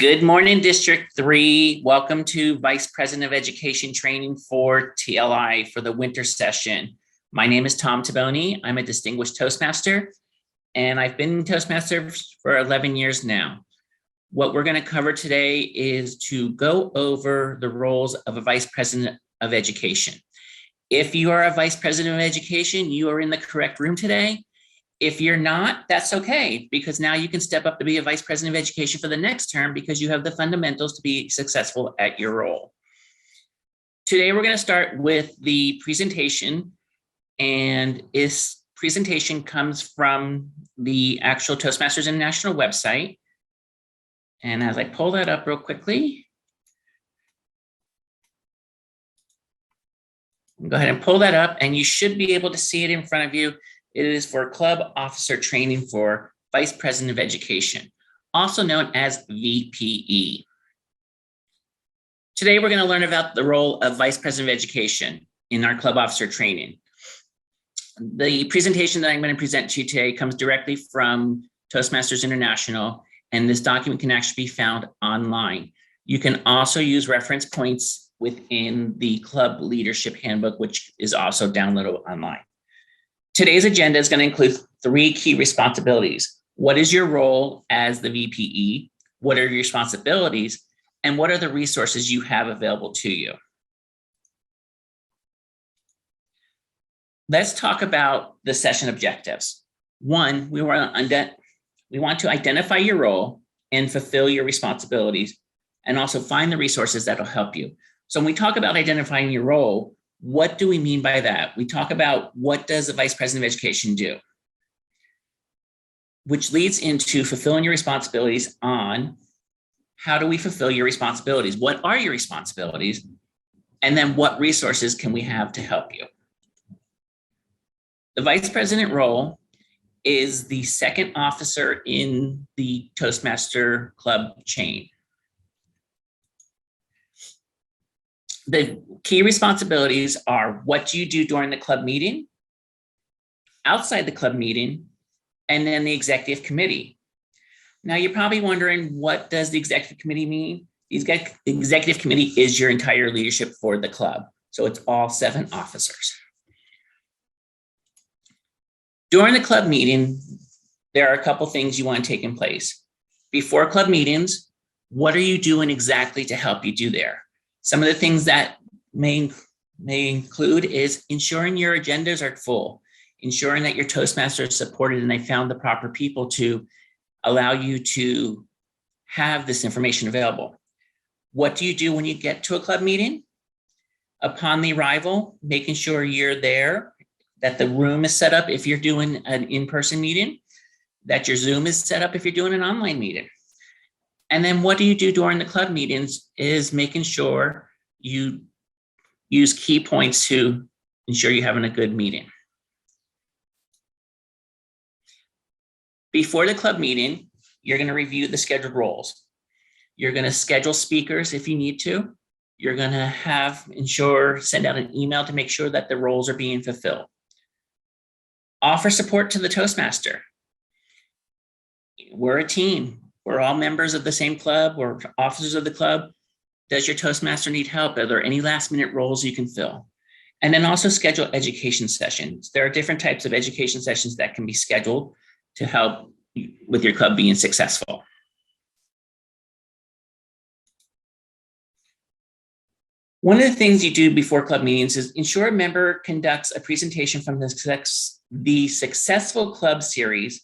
Good morning, District 3. Welcome to Vice President of Education training for TLI for the winter session. My name is Tom Tiboni. I'm a distinguished Toastmaster, and I've been Toastmaster for 11 years now. What we're going to cover today is to go over the roles of a Vice President of Education. If you are a Vice President of Education, you are in the correct room today. If you're not, that's okay, because now you can step up to be a Vice President of Education for the next term because you have the fundamentals to be successful at your role. Today, we're going to start with the presentation, and this presentation comes from the actual Toastmasters International website. And as I pull that up real quickly, go ahead and pull that up, and you should be able to see it in front of you. It is for Club Officer Training for Vice President of Education, also known as VPE. Today, we're going to learn about the role of Vice President of Education in our Club Officer Training. The presentation that I'm going to present to you today comes directly from Toastmasters International, and this document can actually be found online. You can also use reference points within the Club Leadership Handbook, which is also downloadable online. Today's agenda is going to include 3 key responsibilities. What is your role as the VPE? What are your responsibilities? And what are the resources you have available to you? Let's talk about the session objectives. 1, we want to identify your role and fulfill your responsibilities, and also find the resources that will help you. So when we talk about identifying your role, what do we mean by that? We talk about what does the Vice President of Education do? Which leads into fulfilling your responsibilities on how do we fulfill your responsibilities? What are your responsibilities? And then what resources can we have to help you? The Vice President role is the second officer in the Toastmaster Club chain. The key responsibilities are what do you do during the club meeting, outside the club meeting, and then the executive committee. Now you're probably wondering, what does the executive committee mean? The executive committee is your entire leadership for the club. So it's all 7 officers. During the club meeting, there are a couple things you want to take in place. Before club meetings, what are you doing exactly to help you do there? Some of the things that may include is ensuring your agendas are full, ensuring that your Toastmasters are supported and they found the proper people to allow you to have this information available. What do you do when you get to a club meeting? Upon the arrival, making sure you're there, that the room is set up if you're doing an in-person meeting, that your Zoom is set up if you're doing an online meeting. And then what do you do during the club meetings is making sure you use key points to ensure you're having a good meeting. Before the club meeting, you're going to review the scheduled roles. You're going to schedule speakers if you need to. You're going to send out an email to make sure that the roles are being fulfilled. Offer support to the Toastmaster. We're a team. We're all members of the same club. We're officers of the club. Does your Toastmaster need help? Are there any last-minute roles you can fill? And then also schedule education sessions. There are different types of education sessions that can be scheduled to help with your club being successful. One of the things you do before club meetings is ensure a member conducts a presentation from the successful club series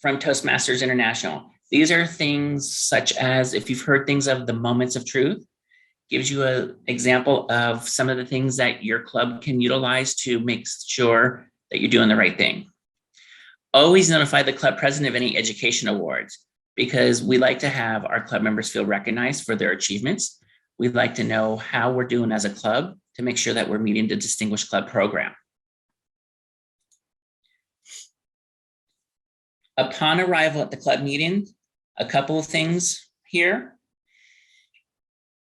from Toastmasters International. These are things such as, if you've heard things of the moments of truth, gives you an example of some of the things that your club can utilize to make sure that you're doing the right thing. Always notify the club president of any education awards, because we like to have our club members feel recognized for their achievements. We'd like to know how we're doing as a club to make sure that we're meeting the Distinguished Club program. Upon arrival at the club meeting, a couple of things here.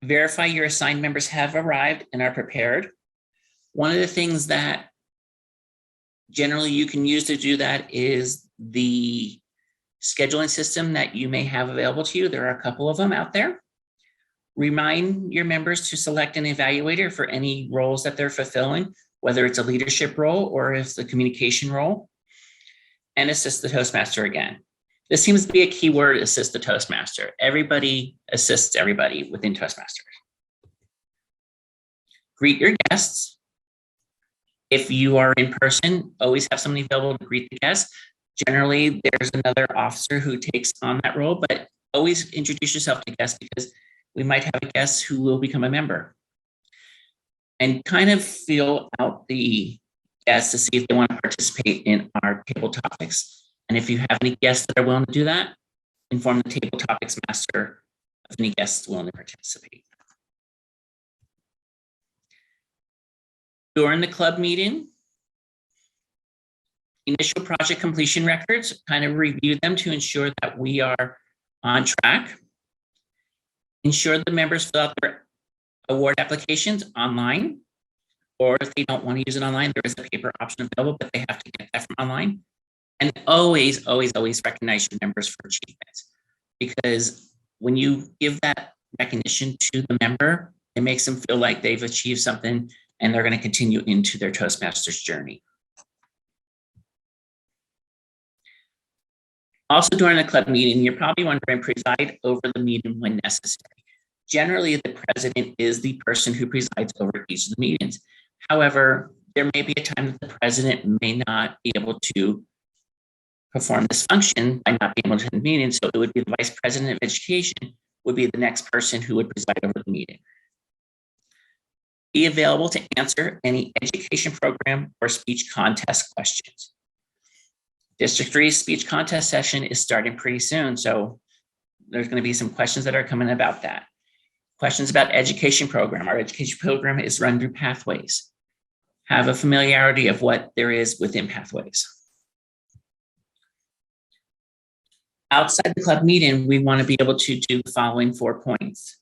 Verify your assigned members have arrived and are prepared. One of the things that generally you can use to do that is the scheduling system that you may have available to you. There are a couple of them out there. Remind your members to select an evaluator for any roles that they're fulfilling, whether it's a leadership role or if it's a communication role, and assist the Toastmaster again. This seems to be a key word, assist the Toastmaster. Everybody assists everybody within Toastmasters. Greet your guests. If you are in person, always have somebody available to greet the guests. Generally, there's another officer who takes on that role, but always introduce yourself to guests because we might have a guest who will become a member. And kind of feel out the guests to see if they want to participate in our table topics. And if you have any guests that are willing to do that, inform the table topics master of any guests willing to participate. During the club meeting, initial project completion records, kind of review them to ensure that we are on track. Ensure the members fill out their award applications online, or if they don't want to use it online, there is a paper option available, but they have to get that from online. And always, always, always recognize your members for achievements, because when you give that recognition to the member, it makes them feel like they've achieved something and they're going to continue into their Toastmasters journey. Also, during the club meeting, you're probably wondering, preside over the meeting when necessary. Generally, the president is the person who presides over each of the meetings. However, there may be a time that the president may not be able to perform this function by not being able to attend the meeting. So it would be the vice president of education would be the next person who would preside over the meeting. Be available to answer any education program or speech contest questions. District 3 speech contest session is starting pretty soon, so there's going to be some questions that are coming about that. Questions about education program. Our education program is run through Pathways. Have a familiarity of what there is within Pathways. Outside the club meeting, we want to be able to do the following 4 points.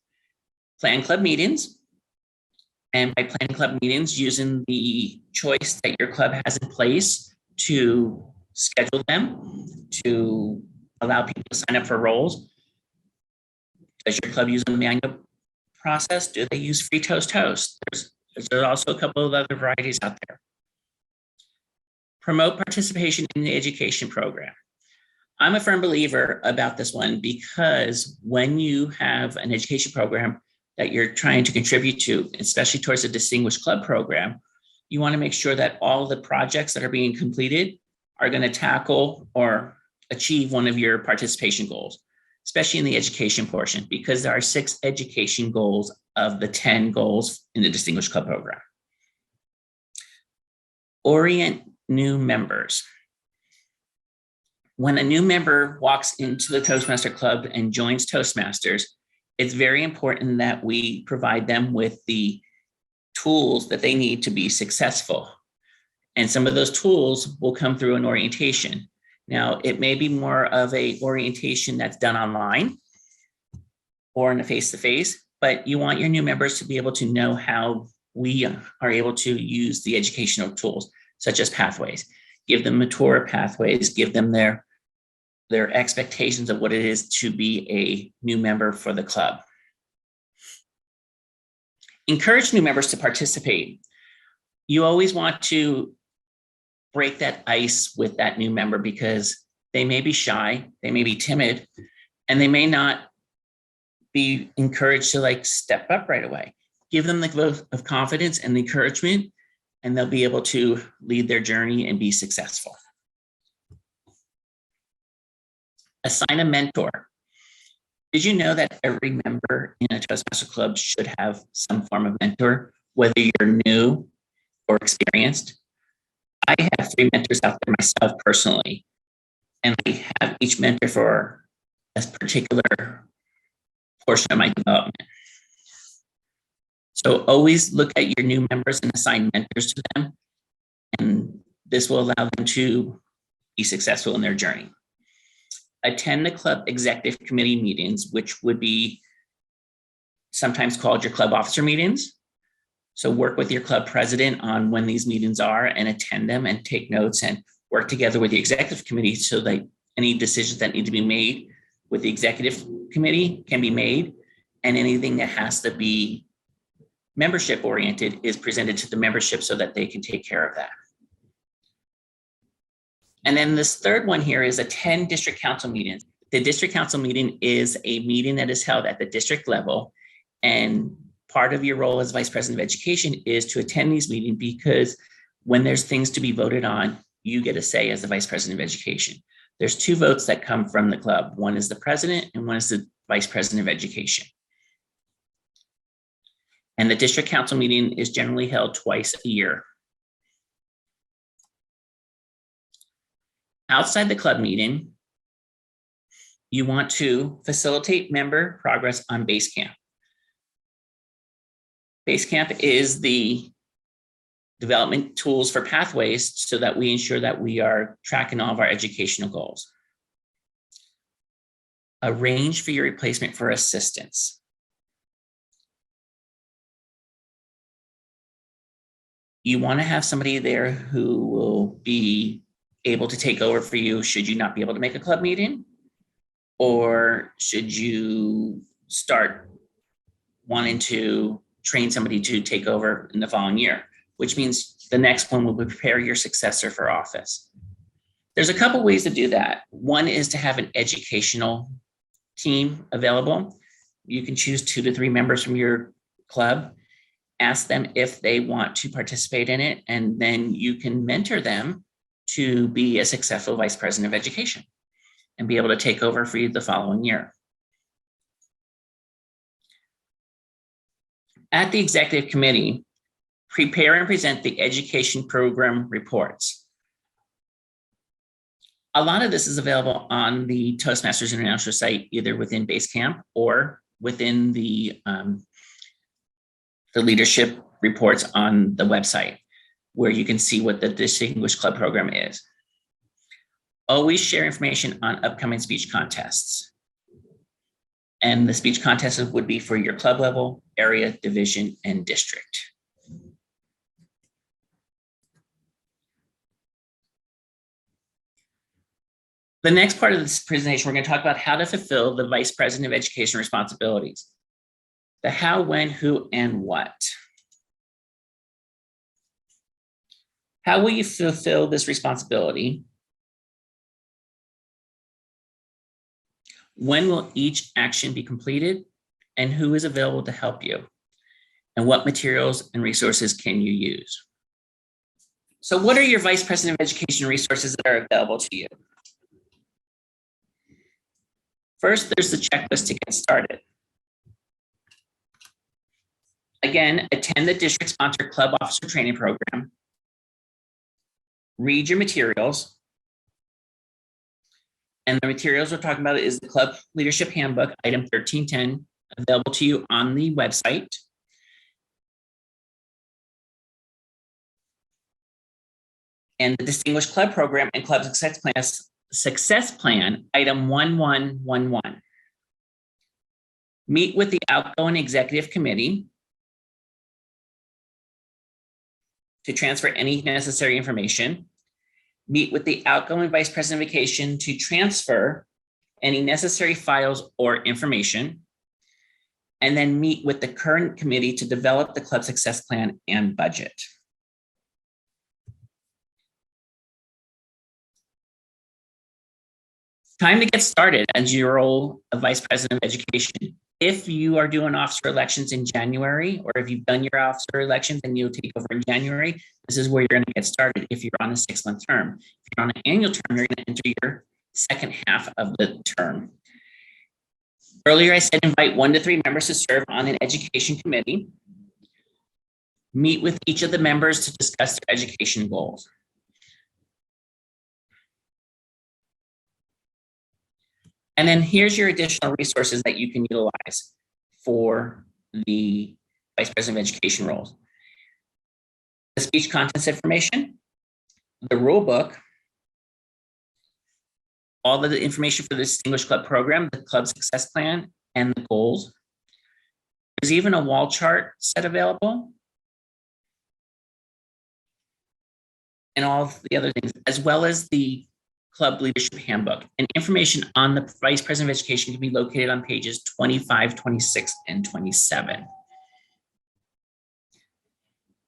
Plan club meetings. And by planning club meetings, using the choice that your club has in place to schedule them, to allow people to sign up for roles. Does your club use a manual process? Do they use free toast? There's also a couple of other varieties out there. Promote participation in the education program. I'm a firm believer about this one because when you have an education program that you're trying to contribute to, especially towards a distinguished club program, you want to make sure that all the projects that are being completed are going to tackle or achieve one of your participation goals, especially in the education portion, because there are 6 education goals of the 10 goals in the Distinguished Club program. Orient new members. When a new member walks into the Toastmaster Club and joins Toastmasters, it's very important that we provide them with the tools that they need to be successful. And some of those tools will come through an orientation. Now, it may be more of a orientation that's done online or in a face-to-face, but you want your new members to be able to know how we are able to use the educational tools, such as Pathways. Give them a tour of Pathways, give them their expectations of what it is to be a new member for the club. Encourage new members to participate. You always want to break that ice with that new member because they may be shy, they may be timid, and they may not be encouraged to step up right away. Give them the vote of confidence and the encouragement, and they'll be able to lead their journey and be successful. Assign a mentor. Did you know that every member in a Toastmaster Club should have some form of mentor, whether you're new or experienced? I have 3 mentors out there myself personally, and I have each mentor for a particular portion of my development. So always look at your new members and assign mentors to them, and this will allow them to be successful in their journey. Attend the club executive committee meetings, which would be sometimes called your club officer meetings. So work with your club president on when these meetings are and attend them and take notes and work together with the executive committee so that Any decisions that need to be made with the executive committee can be made, and anything that has to be membership oriented is presented to the membership so that they can take care of that. And then this third one here is attend district council meetings. The district council meeting is a meeting that is held at the district level, and part of your role as vice president of education is to attend these meetings, because when there's things to be voted on, you get a say as the vice president of education. There's 2 votes that come from the club. One is the president and one is the vice president of education. And the district council meeting is generally held twice a year. Outside the club meeting, you want to facilitate member progress on Basecamp. Basecamp is the development tools for pathways so that we ensure that we are tracking all of our educational goals. Arrange for your replacement for assistance. You want to have somebody there who will be able to take over for you should you not be able to make a club meeting, or should you start wanting to train somebody to take over in the following year, which means the next one will prepare your successor for office. There's a couple ways to do that. One is to have an educational team available. You can choose 2 to 3 members from your club, ask them if they want to participate in it, and then you can mentor them to be a successful vice president of education and be able to take over for you the following year. At the executive committee, prepare and present the education program reports. A lot of this is available on the Toastmasters International site, either within Basecamp or within the leadership reports on the website, where you can see what the Distinguished Club program is. Always share information on upcoming speech contests. And the speech contests would be for your club level, area, division, and district. The next part of this presentation, we're going to talk about how to fulfill the Vice President of Education responsibilities. The how, when, who, and what. How will you fulfill this responsibility? When will each action be completed? And who is available to help you? And what materials and resources can you use? So what are your Vice President of Education resources that are available to you? First, there's the checklist to get started. Again, attend the district-sponsored club officer training program. Read your materials. And the materials we're talking about is the Club Leadership Handbook, item 1310, available to you on the website. And the Distinguished Club Program and Club Success Plan, item 1111. Meet with the outgoing executive committee to transfer any necessary information. Meet with the outgoing vice president of education to transfer any necessary files or information, and then meet with the current committee to develop the club success plan and budget. Time to get started as your role of vice president of education. If you are doing officer elections in January, or if you've done your officer elections and you'll take over in January, this is where you're going to get started if you're on a 6-month term. If you're on an annual term, you're going to enter your second half of the term. Earlier, I said invite 1 to 3 members to serve on an education committee. Meet with each of the members to discuss their education goals. And then here's your additional resources that you can utilize for the Vice President of Education roles. The speech contents information, the rule book, all of the information for the Distinguished Club program, the club success plan, and the goals. There's even a wall chart set available. And all of the other things, as well as the Club Leadership Handbook. And information on the Vice President of Education can be located on pages 25, 26, and 27.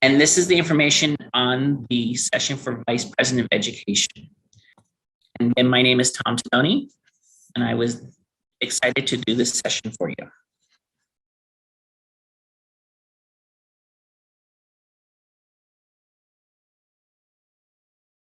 And this is the information on the session for Vice President of Education. And again, my name is Tom Tiboni, and I was excited to do this session for you.